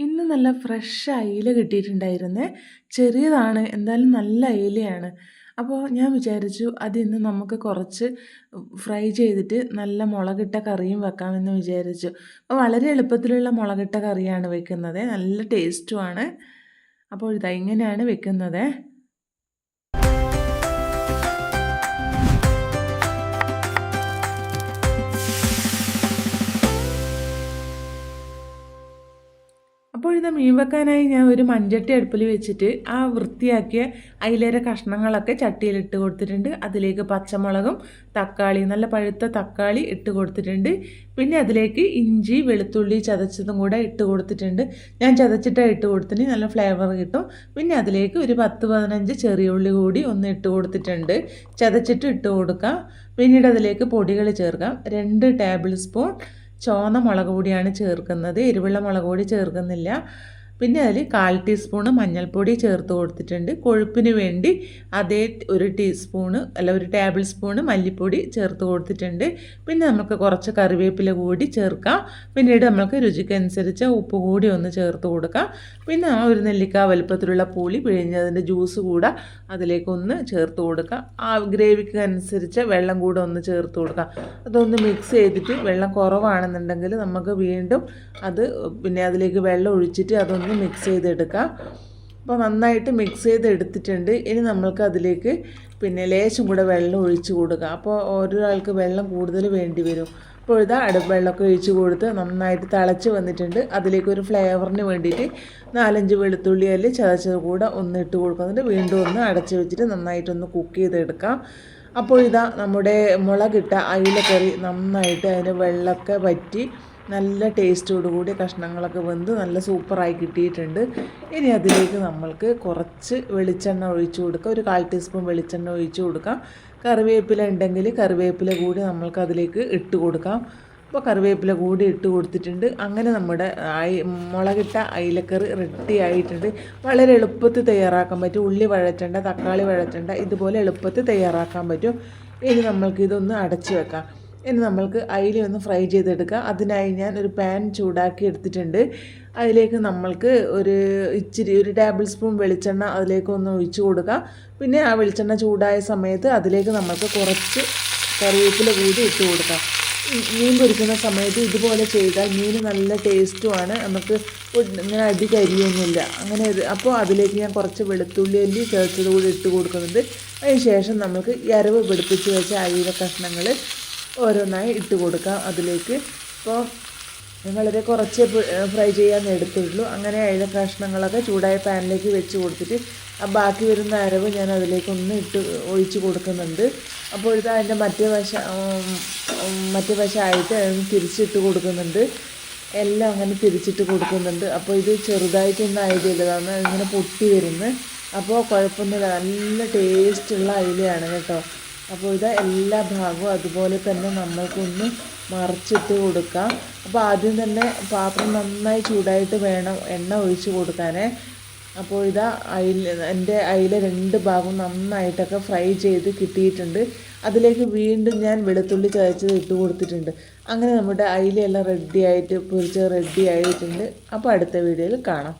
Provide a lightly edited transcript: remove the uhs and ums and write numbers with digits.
ഇന്ന് നല്ല ഫ്രഷ് അയില കിട്ടിയിട്ടുണ്ടായിരുന്നേ. ചെറിയതാണ്, എന്തായാലും നല്ല അയിലയാണ്. അപ്പോൾ ഞാൻ വിചാരിച്ചു അതിന്ന് നമുക്ക് കുറച്ച് ഫ്രൈ ചെയ്തിട്ട് നല്ല മുളകിട്ട കറിയും വെക്കാമെന്ന് വിചാരിച്ചു. അപ്പോൾ വളരെ എളുപ്പത്തിലുള്ള മുളകിട്ട കറിയാണ് വെക്കുന്നത്, നല്ല ടേസ്റ്റുമാണ്. അപ്പോൾ ഇതാ ഇങ്ങനെയാണ് വെക്കുന്നത്. അപ്പോൾ ഇത് മീൻ വെക്കാനായി ഞാൻ ഒരു മൺചട്ടി അടുപ്പിൽ വെച്ചിട്ട് ആ വൃത്തിയാക്കിയ അയിലേറെ കഷ്ണങ്ങളൊക്കെ ചട്ടിയിലിട്ട് കൊടുത്തിട്ടുണ്ട്. അതിലേക്ക് പച്ചമുളകും തക്കാളി, നല്ല പഴുത്ത തക്കാളി ഇട്ട് കൊടുത്തിട്ടുണ്ട്. പിന്നെ അതിലേക്ക് ഇഞ്ചി വെളുത്തുള്ളി ചതച്ചതും കൂടെ ഇട്ട് കൊടുത്തിട്ടുണ്ട്. ഞാൻ ചതച്ചിട്ടാണ് ഇട്ട് കൊടുത്തിട്ട് നല്ല ഫ്ലേവർ കിട്ടും. പിന്നെ അതിലേക്ക് ഒരു 10-15 ചെറിയ ഉള്ളി കൂടി ഒന്ന് ഇട്ട് കൊടുത്തിട്ടുണ്ട്, ചതച്ചിട്ട് ഇട്ട് കൊടുക്കാം. പിന്നീട് അതിലേക്ക് പൊടികൾ ചേർക്കാം. 2 ടേബിൾ സ്പൂൺ ചുവന്ന മുളക് പൊടിയാണ് ചേർക്കുന്നത്, എരിവുള്ള മുളക് പൊടി ചേർക്കുന്നില്ല. പിന്നെ അതിൽ 1/4 ടീസ്പൂണ് മഞ്ഞൾപ്പൊടി ചേർത്ത് കൊടുത്തിട്ടുണ്ട്. കൊഴുപ്പിന് വേണ്ടി അതേ 1 ടീസ്പൂണ് അല്ല 1 ടേബിൾ സ്പൂണ് മല്ലിപ്പൊടി ചേർത്ത് കൊടുത്തിട്ടുണ്ട്. പിന്നെ നമുക്ക് കുറച്ച് കറിവേപ്പില കൂടി ചേർക്കാം. പിന്നീട് നമുക്ക് രുചിക്കനുസരിച്ച് ഉപ്പ് കൂടി ഒന്ന് ചേർത്ത് കൊടുക്കാം. പിന്നെ ഒരു നെല്ലിക്ക വലുപ്പത്തിലുള്ള പുളി പിഴിഞ്ഞതിൻ്റെ ജ്യൂസ് കൂടെ അതിലേക്കൊന്ന് ചേർത്ത് കൊടുക്കാം. ആ ഗ്രേവിക്ക് അനുസരിച്ച് വെള്ളം കൂടെ ഒന്ന് ചേർത്ത് കൊടുക്കാം. അതൊന്ന് മിക്സ് ചെയ്തിട്ട് വെള്ളം കുറവാണെന്നുണ്ടെങ്കിൽ നമുക്ക് വീണ്ടും അത് പിന്നെ അതിലേക്ക് വെള്ളം ഒഴിച്ചിട്ട് അതൊന്ന് മിക്സ് ചെയ്തെടുക്കാം. അപ്പോൾ നന്നായിട്ട് മിക്സ് ചെയ്തെടുത്തിട്ടുണ്ട്. ഇനി നമ്മൾക്ക് അതിലേക്ക് പിന്നെ ലേശം കൂടെ വെള്ളം ഒഴിച്ച് കൊടുക്കാം. അപ്പോൾ ഒരാൾക്ക് വെള്ളം കൂടുതൽ വേണ്ടി വരും. അപ്പോൾ ഇതാ വെള്ളമൊക്കെ ഒഴിച്ച് കൊടുത്ത് നന്നായിട്ട് തിളച്ച് വന്നിട്ടുണ്ട്. അതിലേക്ക് ഒരു ഫ്ലേവറിന് വേണ്ടിയിട്ട് 4-5 വെളുത്തുള്ളി അല്ലി ചതച്ചത് കൂടെ ഒന്ന് ഇട്ട് കൊടുക്കുന്നുണ്ട്. വീണ്ടും ഒന്ന് അടച്ച് വെച്ചിട്ട് നന്നായിട്ടൊന്ന് കുക്ക് ചെയ്തെടുക്കാം. അപ്പോൾ ഇതാ നമ്മുടെ മുളകിട്ട അയിലക്കറി നന്നായിട്ട് അതിന് വെള്ളമൊക്കെ വറ്റി നല്ല ടേസ്റ്റോടുകൂടി കഷ്ണങ്ങളൊക്കെ വെന്ത് നല്ല സൂപ്പറായി കിട്ടിയിട്ടുണ്ട്. ഇനി അതിലേക്ക് നമ്മൾക്ക് കുറച്ച് വെളിച്ചെണ്ണ ഒഴിച്ച് കൊടുക്കാം. ഒരു 1/4 ടീസ്പൂൺ വെളിച്ചെണ്ണ ഒഴിച്ച് കൊടുക്കാം. കറിവേപ്പില ഉണ്ടെങ്കിൽ കറിവേപ്പില കൂടി നമ്മൾക്ക് അതിലേക്ക് ഇട്ട് കൊടുക്കാം. അപ്പോൾ കറിവേപ്പില കൂടി ഇട്ട് കൊടുത്തിട്ടുണ്ട്. അങ്ങനെ നമ്മുടെ മുളകിട്ട അയിലക്കറി റെഡി ആയിട്ടുണ്ട്. വളരെ എളുപ്പത്തിൽ തയ്യാറാക്കാൻ പറ്റും. ഉള്ളി വഴറ്റണ്ട, തക്കാളി വഴറ്റണ്ട, ഇതുപോലെ എളുപ്പത്തിൽ തയ്യാറാക്കാൻ പറ്റും. ഇനി നമ്മൾക്കിതൊന്ന് അടച്ച് വെക്കാം. ഇനി നമ്മൾക്ക് അയില ഒന്ന് ഫ്രൈ ചെയ്തെടുക്കാം. അതിനായി ഞാൻ ഒരു പാൻ ചൂടാക്കി എടുത്തിട്ടുണ്ട്. അതിലേക്ക് നമ്മൾക്ക് ഒരു ടേബിൾ സ്പൂൺ വെളിച്ചെണ്ണ അതിലേക്ക് ഒന്ന് ഒഴിച്ച് കൊടുക്കാം. പിന്നെ ആ വെളിച്ചെണ്ണ ചൂടായ സമയത്ത് അതിലേക്ക് നമ്മൾക്ക് കുറച്ച് കറിവേപ്പില കൂടി ഇട്ട് കൊടുക്കാം. മീൻ പൊരിക്കുന്ന സമയത്ത് ഇതുപോലെ ചെയ്താൽ മീൻ നല്ല ടേസ്റ്റുമാണ്. നമുക്ക് ഇങ്ങനെ കരിയൊന്നുമില്ല. അങ്ങനെ അപ്പോൾ അതിലേക്ക് ഞാൻ കുറച്ച് വെളുത്തുള്ളി അല്ലി ചേർത്തത് കൂടി ഇട്ട് കൊടുക്കുന്നുണ്ട്. അതിന് ശേഷം നമുക്ക് അരവ് പിടിപ്പിച്ച് വെച്ച അയില കഷ്ണങ്ങൾ ഓരോന്നായി ഇട്ട് കൊടുക്കാം അതിലേക്ക്. അപ്പോൾ വളരെ കുറച്ച് ഫ്രൈ ചെയ്യാൻ എടുത്തുള്ളൂ. അങ്ങനെ അയില കഷ്ണങ്ങളൊക്കെ ചൂടായ പാനിലേക്ക് വെച്ച് കൊടുത്തിട്ട് ആ ബാക്കി വരുന്ന അരവ് ഞാൻ അതിലേക്കൊന്ന് ഒഴിച്ച് കൊടുക്കുന്നുണ്ട്. അപ്പോൾ ഇത് അതിൻ്റെ മറ്റേ വശമായിട്ട് അതൊന്ന് തിരിച്ചിട്ട് കൊടുക്കുന്നുണ്ട്. എല്ലാം അങ്ങനെ തിരിച്ചിട്ട് കൊടുക്കുന്നുണ്ട്. അപ്പോൾ ഇത് ചെറുതായിട്ടൊന്നും അയിലതാണ്, ഇങ്ങനെ പൊട്ടി വരുന്നത്. അപ്പോൾ കുഴപ്പമൊന്നുമില്ല, നല്ല ടേസ്റ്റുള്ള അയിലയാണ് കേട്ടോ. അപ്പോൾ ഇത് എല്ലാ ഭാഗവും അതുപോലെ തന്നെ നമ്മൾക്കൊന്ന് മറിച്ചിട്ട് കൊടുക്കാം. അപ്പോൾ ആദ്യം തന്നെ പാത്രം നന്നായി ചൂടായിട്ട് വേണം എണ്ണ ഒഴിച്ച് കൊടുക്കാനേ. അപ്പോൾ ഇതാ എൻ്റെ അയില 2 ഭാഗവും നന്നായിട്ടൊക്കെ ഫ്രൈ ചെയ്ത് കിട്ടിയിട്ടുണ്ട്. അതിലേക്ക് വീണ്ടും ഞാൻ വെളുത്തുള്ളി ചതച്ചത് ഇട്ട് കൊടുത്തിട്ടുണ്ട്. അങ്ങനെ നമ്മുടെ അയിലയെല്ലാം റെഡി ആയിട്ട് പൊരിച്ച് റെഡി ആയിട്ടുണ്ട്. അപ്പോൾ അടുത്ത വീഡിയോയിൽ കാണാം.